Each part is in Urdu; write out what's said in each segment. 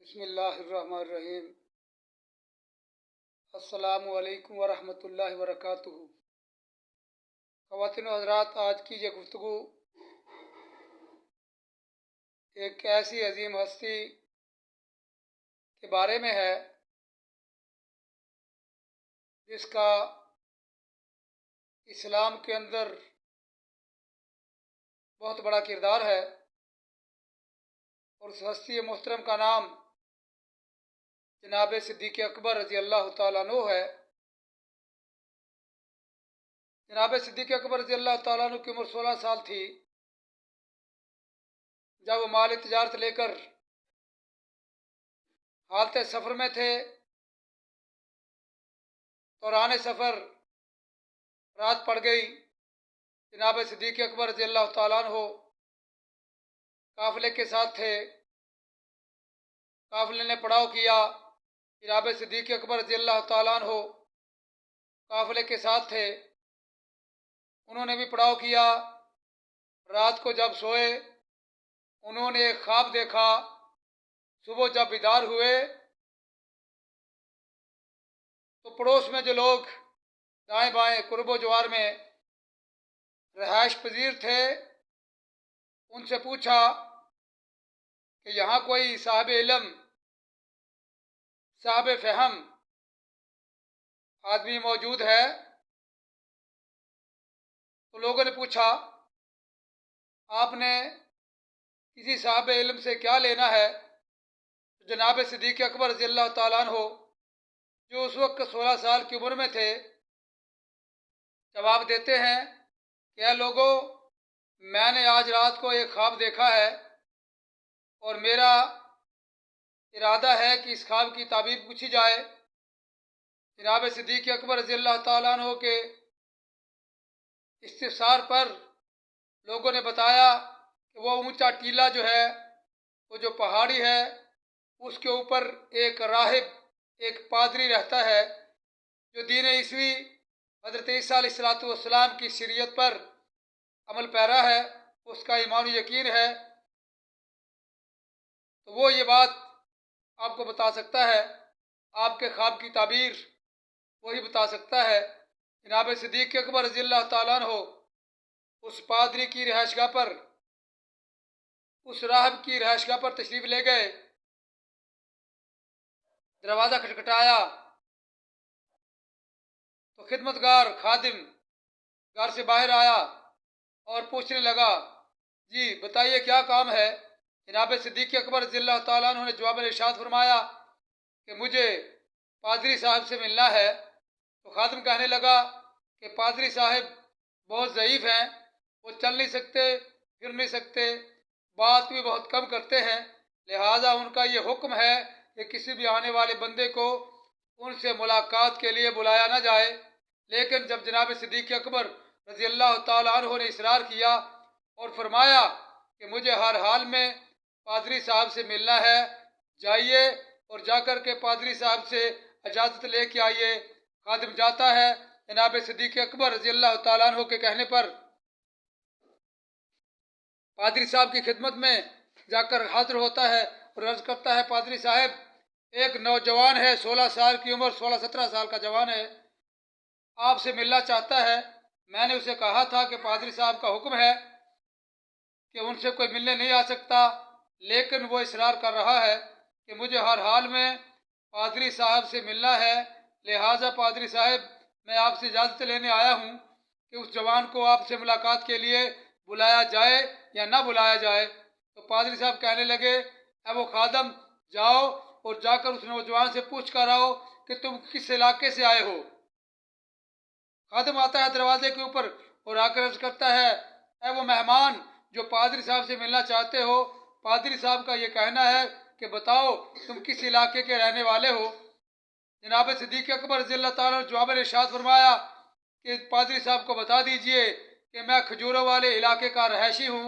بسم اللہ الرحمن الرحیم۔ السلام علیکم ورحمۃ اللہ وبرکاتہ۔ خواتین و حضرات، آج کی یہ گفتگو ایک ایسی عظیم ہستی کے بارے میں ہے جس کا اسلام کے اندر بہت بڑا کردار ہے، اور اس ہستی محترم کا نام جناب صدیق اکبر رضی اللہ تعالیٰ عنہ ہے۔ جناب صدیق اکبر رضی اللہ تعالیٰ عنہ کی عمر 16 سال تھی جب وہ مال تجارت لے کر حالت سفر میں تھے۔ دوران سفر رات پڑ گئی۔ جناب صدیق اکبر رضی اللہ تعالیٰ عنہ قافلے کے ساتھ تھے۔ قافلے نے پڑاؤ کیا۔ جناب صدیق اکبر رضی اللہ تعالیٰ عنہ قافلے کے ساتھ تھے، انہوں نے بھی پڑاؤ کیا۔ رات کو جب سوئے انہوں نے ایک خواب دیکھا۔ صبح جب بیدار ہوئے تو پڑوس میں جو لوگ دائیں بائیں قرب و جوار میں رہائش پذیر تھے ان سے پوچھا کہ یہاں کوئی صاحب علم، صاحب فہم آدمی موجود ہے؟ تو لوگوں نے پوچھا آپ نے کسی صاحب علم سے کیا لینا ہے؟ جناب صدیق اکبر رضی اللہ تعالیٰ عنہ جو اس وقت 16 سال کی عمر میں تھے جواب دیتے ہیں کہ اے لوگوں، میں نے آج رات کو ایک خواب دیکھا ہے اور میرا ارادہ ہے کہ اس خواب کی تعبیر پوچھی جائے۔ جناب صدیق اکبر رضی اللہ تعالیٰ عنہ کے استفسار پر لوگوں نے بتایا کہ وہ اونچا ٹیلہ جو ہے، وہ جو پہاڑی ہے، اس کے اوپر ایک راہب، ایک پادری رہتا ہے جو دین عیسوی حضرت عیسیٰ علیہ السلام کی شریعت پر عمل پیرا ہے، اس کا ایمان و یقین ہے، تو وہ یہ بات آپ کو بتا سکتا ہے، آپ کے خواب کی تعبیر وہی بتا سکتا ہے۔ جناب صدیق اکبر رضی اللہ تعالیٰ عنہ اس پادری کی رہائش گاہ پر، اس راہب کی رہائش گاہ پر تشریف لے گئے۔ دروازہ کھٹکھٹایا تو خدمتگار خادم گھر سے باہر آیا اور پوچھنے لگا، جی بتائیے کیا کام ہے؟ جناب صدیق اکبر رضی اللہ تعالیٰ عنہ نے جواب میں ارشاد فرمایا کہ مجھے پادری صاحب سے ملنا ہے۔ تو خادم کہنے لگا کہ پادری صاحب بہت ضعیف ہیں، وہ چل نہیں سکتے، پھر نہیں سکتے، بات بھی بہت کم کرتے ہیں، لہٰذا ان کا یہ حکم ہے کہ کسی بھی آنے والے بندے کو ان سے ملاقات کے لیے بلایا نہ جائے۔ لیکن جب جناب صدیق اکبر رضی اللہ تعالیٰ عنہ نے اصرار کیا اور فرمایا کہ مجھے ہر حال میں پادری صاحب سے ملنا ہے، جائیے اور جا کر کے پادری صاحب سے اجازت لے کے آئیے۔ خادم جاتا ہے، جناب صدیق اکبر رضی اللہ تعالیٰ عنہ کے کہنے پر پادری صاحب کی خدمت میں جا کر حاضر ہوتا ہے اور عرض کرتا ہے، پادری صاحب ایک نوجوان ہے، 16 سال کی عمر، 16-17 سال کا جوان ہے، آپ سے ملنا چاہتا ہے۔ میں نے اسے کہا تھا کہ پادری صاحب کا حکم ہے کہ ان سے کوئی ملنے نہیں آ سکتا، لیکن وہ اصرار کر رہا ہے کہ مجھے ہر حال میں پادری صاحب سے ملنا ہے، لہٰذا پادری صاحب میں آپ سے اجازت لینے آیا ہوں کہ اس جوان کو آپ سے ملاقات کے لیے بلایا جائے یا نہ بلایا جائے۔ تو پادری صاحب کہنے لگے، اے وہ خادم، جاؤ اور جا کر اس نوجوان سے پوچھ کر آؤ کہ تم کس علاقے سے آئے ہو۔ خادم آتا ہے دروازے کے اوپر اور آ کر عرض کرتا ہے، اے وہ مہمان جو پادری صاحب سے ملنا چاہتے ہو، پادری صاحب کا یہ کہنا ہے کہ بتاؤ تم کس علاقے کے رہنے والے ہو۔ جناب صدیق اکبر رضی اللہ تعالیٰ نے جواب میں ارشاد فرمایا کہ پادری صاحب کو بتا دیجئے کہ میں کھجوروں والے علاقے کا رہائشی ہوں۔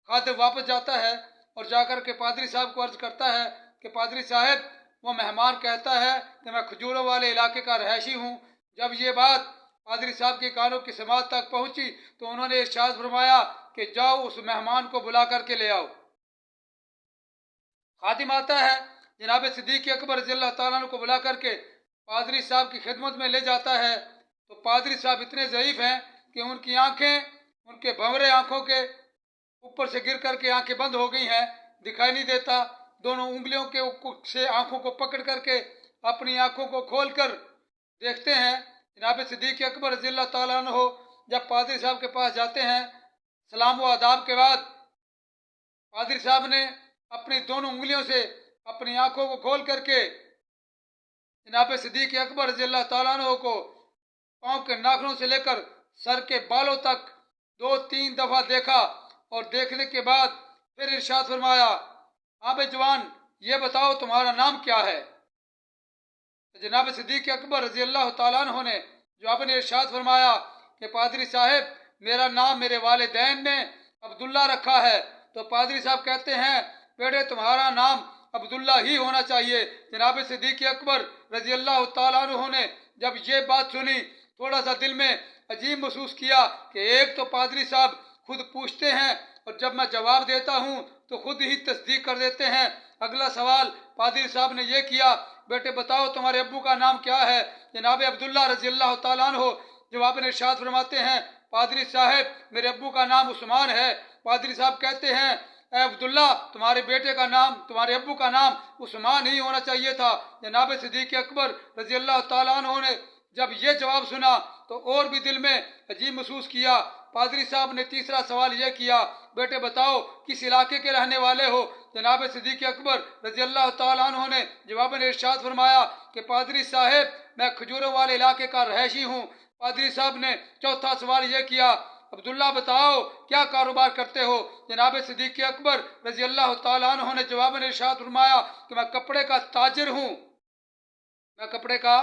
خادم واپس جاتا ہے اور جا کر کے پادری صاحب کو عرض کرتا ہے کہ پادری صاحب وہ مہمان کہتا ہے کہ میں کھجوروں والے علاقے کا رہائشی ہوں۔ جب یہ بات پادری صاحب کے کانوں کی سماعت تک پہنچی تو انہوں نے ارشاد فرمایا کہ جاؤ اس مہمان کو بلا کر کے لے آؤ۔ خادم آتا ہے جناب صدیق اکبر رضی اللہ تعالیٰ عنہ کو بلا کر کے پادری صاحب کی خدمت میں لے جاتا ہے تو پادری صاحب اتنے ضعیف ہیں کہ ان کی آنکھیں ان کے بھنورے آنکھوں کے اوپر سے گر کر کے آنکھیں بند ہو گئی ہیں، دکھائی نہیں دیتا۔ دونوں انگلیوں کے سے آنکھوں کو پکڑ کر کے اپنی آنکھوں کو کھول کر دیکھتے ہیں۔ جناب صدیق اکبر رضی اللہ تعالیٰ عنہ جب پادری صاحب کے پاس جاتے ہیں، سلام و آداب کے بعد پادری صاحب نے اپنی دونوں انگلیوں سے اپنی آنکھوں کو کھول کر کے جناب صدیق اکبر رضی اللہ تعالیٰ عنہ کو پاؤں کے ناخنوں سے لے کر سر کے بالوں تک 2-3 دفعہ دیکھا، اور دیکھنے کے بعد پھر ارشاد فرمایا، آب جوان یہ بتاؤ تمہارا نام کیا ہے؟ جناب صدیق اکبر رضی اللہ تعالیٰ عنہ نے جواب نے ارشاد فرمایا کہ پادری صاحب میرا نام میرے والدین نے عبداللہ رکھا ہے۔ تو پادری صاحب کہتے ہیں بیٹے تمہارا نام عبداللہ ہی ہونا چاہیے۔ جناب صدیق اکبر رضی اللہ تعالیٰ عنہ نے جب یہ بات سنی تھوڑا سا دل میں عجیب محسوس کیا کہ ایک تو پادری صاحب خود پوچھتے ہیں اور جب میں جواب دیتا ہوں تو خود ہی تصدیق کر دیتے ہیں۔ اگلا سوال پادری صاحب نے یہ کیا، بیٹے بتاؤ تمہارے ابو کا نام کیا ہے؟ جناب عبداللہ رضی اللہ تعالیٰ عنہ جواب میں ارشاد فرماتے ہیں پادری صاحب میرے ابو کا نام عثمان ہے۔ پادری صاحب کہتے ہیں اے عبداللہ تمہارے بیٹے کا نام تمہارے ابو کا نام عثمان ہی ہونا چاہیے تھا۔ جناب صدیق اکبر رضی اللہ تعالیٰ عنہ نے جب یہ جواب سنا تو اور بھی دل میں عجیب محسوس کیا۔ پادری صاحب نے تیسرا سوال یہ کیا، بیٹے بتاؤ کس علاقے کے رہنے والے ہو؟ جناب صدیق اکبر رضی اللہ تعالیٰ عنہ نے جواب میں ارشاد فرمایا کہ پادری صاحب میں کھجوروں والے علاقے کا رہائشی ہوں۔ پادری صاحب نے چوتھا سوال یہ کیا، عبداللہ بتاؤ کیا کاروبار کرتے ہو؟ جناب صدیق اکبر رضی اللہ تعالیٰ عنہ نے جواب میں ارشاد فرمایا کہ میں کپڑے کا تاجر ہوں، میں کپڑے کا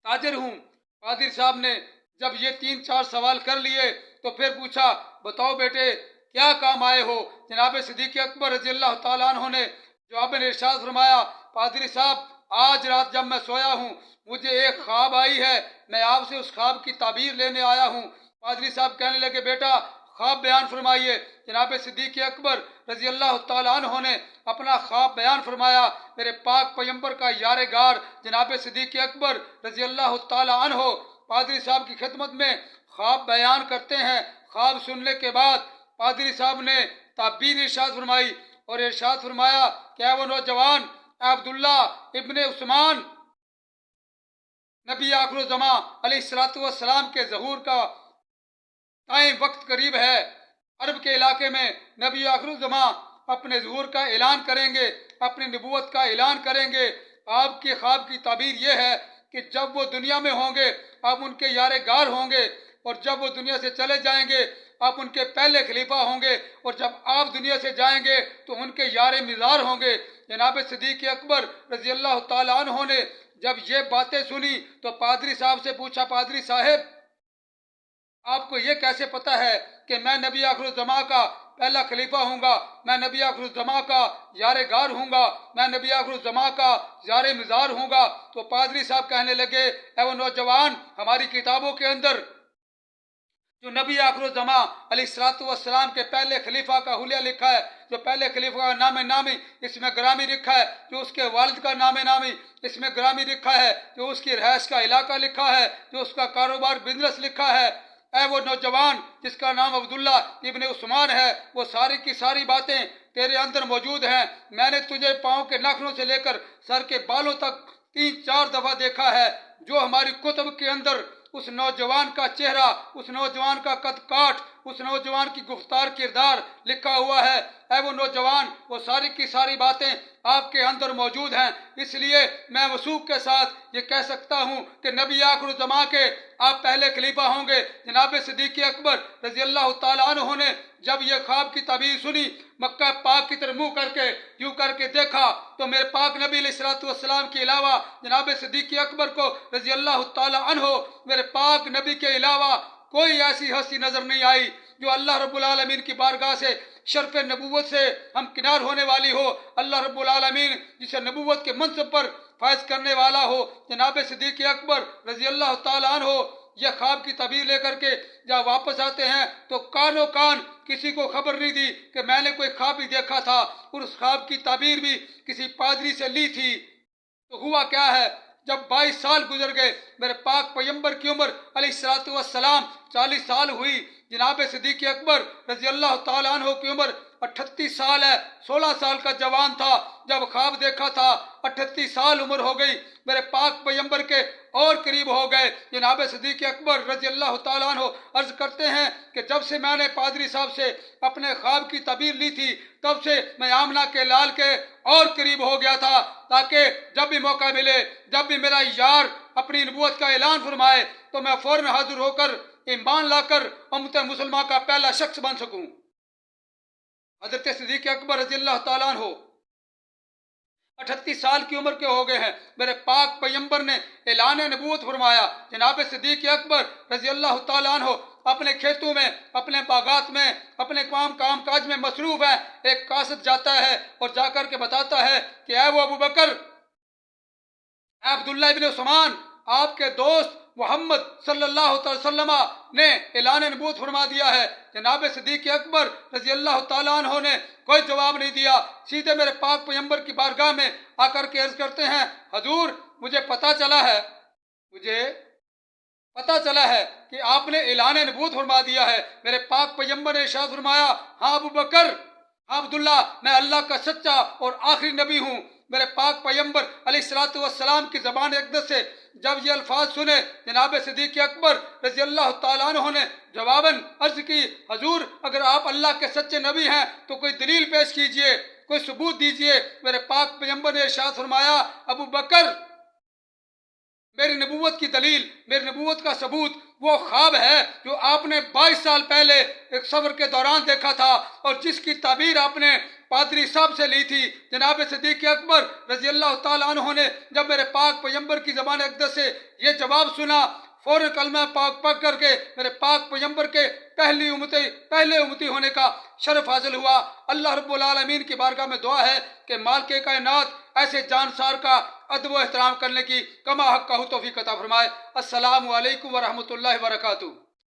تاجر ہوں۔ پادری صاحب نے جب یہ 3-4 سوال کر لیے تو پھر پوچھا بتاؤ بیٹے کیا کام آئے ہو؟ جناب صدیق اکبر رضی اللہ تعالیٰ عنہ نے جواب میں ارشاد فرمایا پادری صاحب آج رات جب میں سویا ہوں مجھے ایک خواب آئی ہے، میں آپ سے اس خواب کی تعبیر لینے آیا ہوں۔ پادری صاحب کہنے لگے بیٹا خواب بیان فرمائیے۔ جناب صدیق اکبر رضی اللہ تعالیٰ عنہ نے اپنا خواب بیان فرمایا۔ میرے پاک پیغمبر کا یار غار جناب صدیق اکبر رضی اللہ تعالیٰ عنہ پادری صاحب کی خدمت میں خواب بیان کرتے ہیں۔ خواب سننے کے بعد پادری صاحب نے تعبیر ارشاد فرمائی اور ارشاد فرمایا کہ اے وہ نوجوان عبداللہ ابن عثمان، نبی آخر الزمان علیہ السلام کے ظہور کا ٹائم وقت قریب ہے۔ عرب کے علاقے میں نبی آخر الزمان اپنے ظہور کا اعلان کریں گے، اپنی نبوت کا اعلان کریں گے۔ آپ کے خواب کی تعبیر یہ ہے کہ جب وہ دنیا میں ہوں گے آپ ان کے یار غار ہوں گے، اور جب وہ دنیا سے چلے جائیں گے آپ ان کے پہلے خلیفہ ہوں گے، اور جب آپ دنیا سے جائیں گے تو ان کے یار مزار ہوں گے۔ جناب صدیق اکبر رضی اللہ تعالیٰ عنہ نے جب یہ باتیں سنی تو پادری صاحب سے پوچھا پادری صاحب آپ کو یہ کیسے پتہ ہے کہ میں نبی آخر الزمان کا پہلا خلیفہ ہوں گا، میں نبی آخر الزمان کا یار غار ہوں گا، میں نبی آخر الزمان کا یار مزار ہوں گا؟ تو پادری صاحب کہنے لگے اے وہ نوجوان ہماری کتابوں کے اندر جو نبی آخر الزمان علیہ السلام کے پہلے خلیفہ کا حلیہ لکھا ہے، جو پہلے خلیفہ کا نام نامی اس میں گرامی لکھا ہے، جو اس کے والد کا نام نامی اس میں گرامی لکھا ہے، جو اس کی رہائش کا علاقہ لکھا ہے، جو اس کا کاروبار بزنس لکھا ہے، اے وہ نوجوان جس کا نام عبداللہ ابن عثمان ہے، وہ ساری کی ساری باتیں تیرے اندر موجود ہیں۔ میں نے تجھے پاؤں کے ناخنوں سے لے کر سر کے بالوں تک 3-4 دفعہ دیکھا ہے۔ جو ہماری کتب کے اندر اس نوجوان کا چہرہ، اس نوجوان کا قد کاٹ، اس نوجوان کی گفتار کردار لکھا ہوا ہے، اے وہ نوجوان وہ ساری کی ساری باتیں آپ کے اندر موجود ہیں۔ اس لیے میں وثوق کے ساتھ یہ کہہ سکتا ہوں کہ نبی آخر الزمان کے آپ پہلے خلیفہ ہوں گے۔ جناب صدیق اکبر رضی اللہ تعالیٰ عنہ نے جب یہ خواب کی تعبیر سنی مکہ پاک کی طرف منہ کر کے یوں کر کے دیکھا تو میرے پاک نبی علیہ السلام کے علاوہ جناب صدیق اکبر کو رضی اللہ تعالیٰ عنہ میرے پاک نبی کے علاوہ کوئی ایسی ہستی نظر نہیں آئی جو اللہ رب العالمین کی بارگاہ سے شرف نبوت سے ہم کنار ہونے والی ہو، اللہ رب العالمین جسے نبوت کے منصب پر فائز کرنے والا ہو۔ جناب صدیق اکبر رضی اللہ تعالیٰ عنہ یہ خواب کی تعبیر لے کر کے جب واپس آتے ہیں تو کانوں کان کسی کو خبر نہیں دی کہ میں نے کوئی خواب بھی دیکھا تھا اور اس خواب کی تعبیر بھی کسی پادری سے لی تھی۔ تو ہوا کیا ہے، جب 22 سال گزر گئے، میرے پاک پیغمبر کی عمر علیہ السلام 40 سال ہوئی، جناب صدیق اکبر رضی اللہ تعالیٰ عنہ کی عمر 38 سال ہے، 16 سال کا جوان تھا جب خواب دیکھا تھا، 38 سال عمر ہو گئی، میرے پاک پیغمبر کے اور قریب ہو گئے۔ جناب صدیق اکبر رضی اللہ تعالیٰ عنہ عرض کرتے ہیں کہ جب سے میں نے پادری صاحب سے اپنے خواب کی تعبیر لی تھی، تب سے میں آمنہ کے لال کے اور قریب ہو گیا تھا، تاکہ جب بھی موقع ملے، جب بھی میرا یار اپنی نبوت کا اعلان فرمائے تو میں فوراً حاضر ہو کر ایمان لا کر امت مسلمہ کا پہلا شخص بن سکوں۔ حضرت صدیق اکبر رضی اللہ تعالیٰ عنہ 38 سال کی عمر کے ہو گئے ہیں، میرے پاک پیغمبر نے اعلان نبوت فرمایا۔ جناب صدیق اکبر رضی اللہ تعالیٰ عنہ اپنے کھیتوں میں، اپنے باغات میں، اپنے کام کاج میں مصروف ہے۔ ایک قاصد جاتا ہے اور جا کر کے بتاتا ہے کہ اے وہ ابو بکر، اے عبداللہ ابن عثمان، آپ کے دوست محمد صلی اللہ علیہ وسلم نے اعلان نبوت فرما دیا ہے۔ جناب صدیق اکبر رضی اللہ تعالیٰ عنہ نے کوئی جواب نہیں دیا، سیدھے میرے پاک پیغمبر کی بارگاہ میں آ کر کے عرض کرتے ہیں، حضور مجھے پتہ چلا ہے کہ آپ نے اعلان نبوت فرما دیا ہے۔ میرے پاک پیغمبر نے ارشاد فرمایا، ہاں ابو بکر، ہاں عبداللہ، میں اللہ کا سچا اور آخری نبی ہوں۔ میرے پاک پیغمبر علیہ السلام کی زبان اقدس سے جب یہ الفاظ سنے، جناب صدیق اکبر رضی اللہ تعالیٰ عنہ نے جواباً عرض کی، حضور اگر آپ اللہ کے سچے نبی ہیں تو کوئی دلیل پیش کیجئے، کوئی ثبوت دیجئے۔ میرے پاک پیغمبر نے ارشاد فرمایا، ابو بکر، میری نبوت کی دلیل، میری نبوت کا ثبوت وہ خواب ہے جو آپ نے 22 سال پہلے ایک سفر کے دوران دیکھا تھا، اور جس کی تعبیر آپ نے پادری صاحب سے لی تھی۔ جناب صدیق اکبر رضی اللہ تعالیٰ عنہ نے جب میرے پاک پیغمبر کی زبان اقدس سے یہ جواب سنا، فوراً کلمہ پاک پڑھ کر کے میرے پاک پیغمبر کے پہلے امتی ہونے کا شرف حاصل ہوا۔ اللہ رب العالمین کی بارگاہ میں دعا ہے کہ مالک کائنات ایسے جانسار کا ادب و احترام کرنے کی کما حق کا توفیق عطا فرمائے۔ السلام علیکم ورحمۃ اللہ وبرکاتہ۔